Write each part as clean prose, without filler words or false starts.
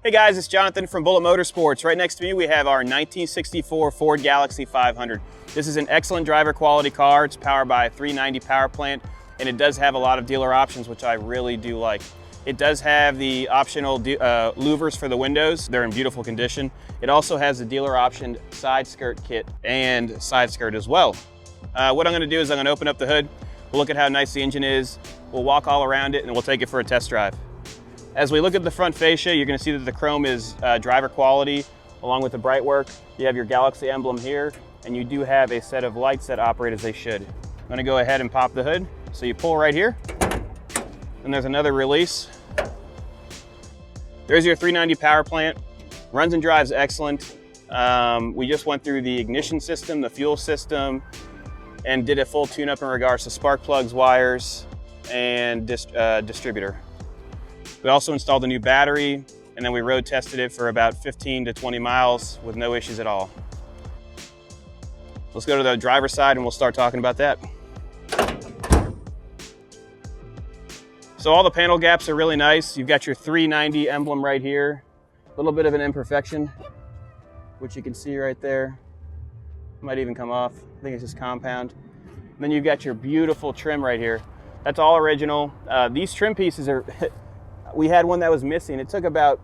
Hey guys, it's Jonathan from Bullet Motorsports. Right next to me we have our 1964 Ford Galaxie 500. This is an excellent driver quality car. It's powered by a 390 power plant, and it does have a lot of dealer options, which I really do like. It does have the optional louvers for the windows. They're in beautiful condition. It also has the dealer optioned side skirt kit and side skirt as well. What I'm gonna do is I'm gonna open up the hood. We'll look at how nice the engine is. We'll walk all around it and we'll take it for a test drive. As we look at the front fascia, you're gonna see that the chrome is driver quality along with the bright work. You have your Galaxie emblem here, and you do have a set of lights that operate as they should. I'm gonna go ahead and pop the hood. So you pull right here, and there's another release. There's your 390 power plant. Runs and drives excellent. We just went through the ignition system, the fuel system, and did a full tune-up in regards to spark plugs, wires, and distributor. We also installed a new battery, and then we road tested it for about 15 to 20 miles with no issues at all. Let's go to the driver's side and we'll start talking about that. So all the panel gaps are really nice. You've got your 390 emblem right here. A little bit of an imperfection, which you can see right there. Might even come off. I think it's just compound. And then you've got your beautiful trim right here. That's all original. These trim pieces are, we had one that was missing. It took about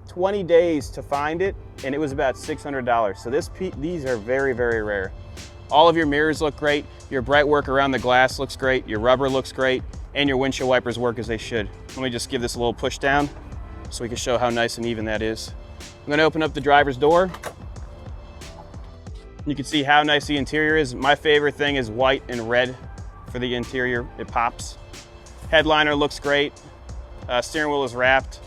20 days to find it, and it was about $600. So these are very, very rare. All of your mirrors look great. Your bright work around the glass looks great. Your rubber looks great, and your windshield wipers work as they should. Let me just give this a little push down so we can show how nice and even that is. I'm gonna open up the driver's door. You can see how nice the interior is. My favorite thing is white and red for the interior. It pops. Headliner looks great. Steering wheel is wrapped,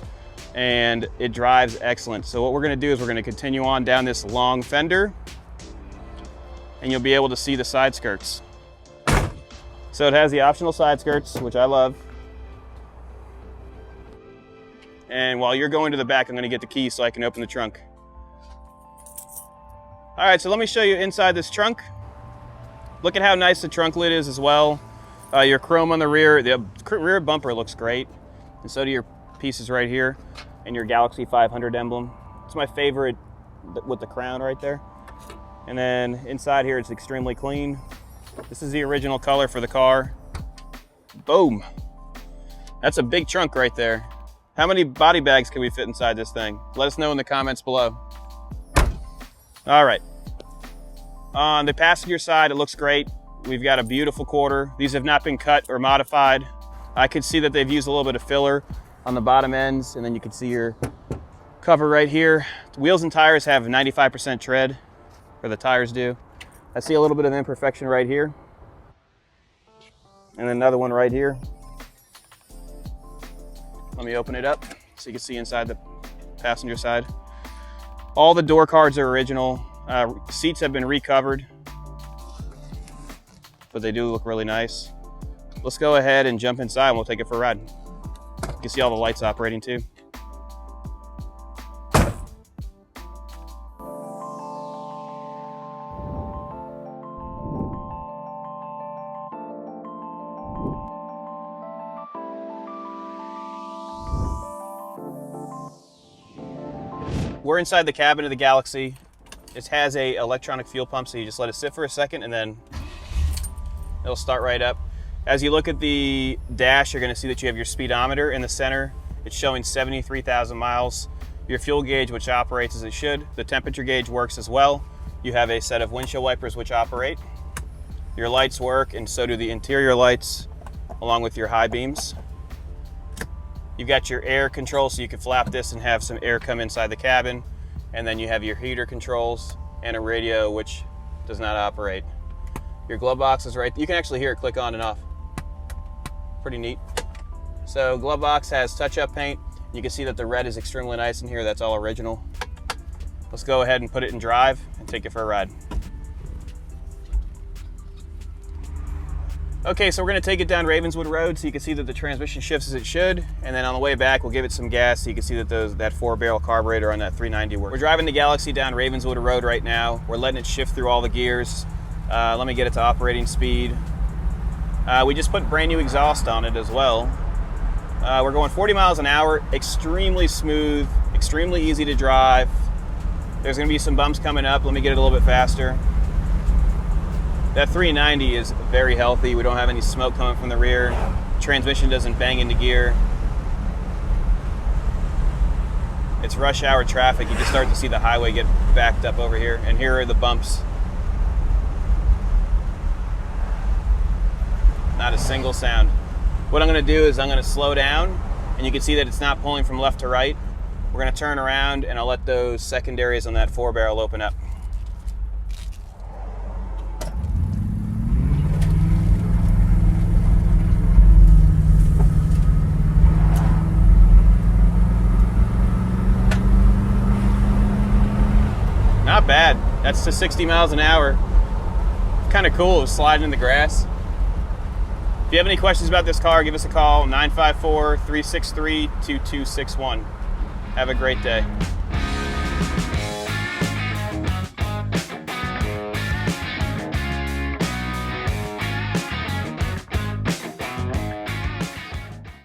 and it drives excellent. So what we're gonna do is we're gonna continue on down this long fender, and you'll be able to see the side skirts. So it has the optional side skirts, which I love. And while you're going to the back, I'm gonna get the key so I can open the trunk. All right, so let me show you inside this trunk. Look at how nice the trunk lid is as well. Your chrome on the rear bumper looks great. And so do your pieces right here, and your Galaxie 500 emblem. It's my favorite with the crown right there. And then inside here, it's extremely clean. This is the original color for the car. Boom. That's a big trunk right there. How many body bags can we fit inside this thing? Let us know in the comments below. All right. On the passenger side, it looks great. We've got a beautiful quarter. These have not been cut or modified. I could see that they've used a little bit of filler on the bottom ends, and then you can see your cover right here. The wheels and tires have 95% tread, or the tires do. I see a little bit of imperfection right here, and another one right here. Let me open it up so you can see inside the passenger side. All the door cards are original. Seats have been recovered, but they do look really nice. Let's go ahead and jump inside and we'll take it for a ride. You can see all the lights operating too. We're inside the cabin of the Galaxie. It has a electronic fuel pump, so you just let it sit for a second and then it'll start right up. As you look at the dash, you're gonna see that you have your speedometer in the center. It's showing 73,000 miles. Your fuel gauge, which operates as it should. The temperature gauge works as well. You have a set of windshield wipers which operate. Your lights work, and so do the interior lights, along with your high beams. You've got your air control, so you can flap this and have some air come inside the cabin. And then you have your heater controls and a radio, which does not operate. Your glove box is right. You can actually hear it click on and off. Pretty neat. So glove box has touch-up paint. You can see that the red is extremely nice in here. That's all original. Let's go ahead and put it in drive and take it for a ride. Okay, so we're gonna take it down Ravenswood Road so you can see that the transmission shifts as it should. And then on the way back, we'll give it some gas so you can see that that 4-barrel carburetor on that 390 works. We're driving the Galaxie down Ravenswood Road right now. We're letting it shift through all the gears. Let me get it to operating speed. We just put brand new exhaust on it as well. We're going 40 miles an hour, extremely smooth, Extremely easy to drive. There's going to be some bumps coming up. Let me get it a little bit faster. That 390 is very healthy. We don't have any smoke coming from the rear. Transmission doesn't bang into gear. It's rush hour traffic. You can start to see the highway get backed up over here. And here are the bumps. Not a single sound. What I'm going to do is I'm going to slow down, and you can see that it's not pulling from left to right. We're going to turn around, and I'll let those secondaries on that 4-barrel open up. Not bad. That's to 60 miles an hour. Kind of cool. It was sliding in the grass. If you have any questions about this car, give us a call, 954-363-2261. Have a great day.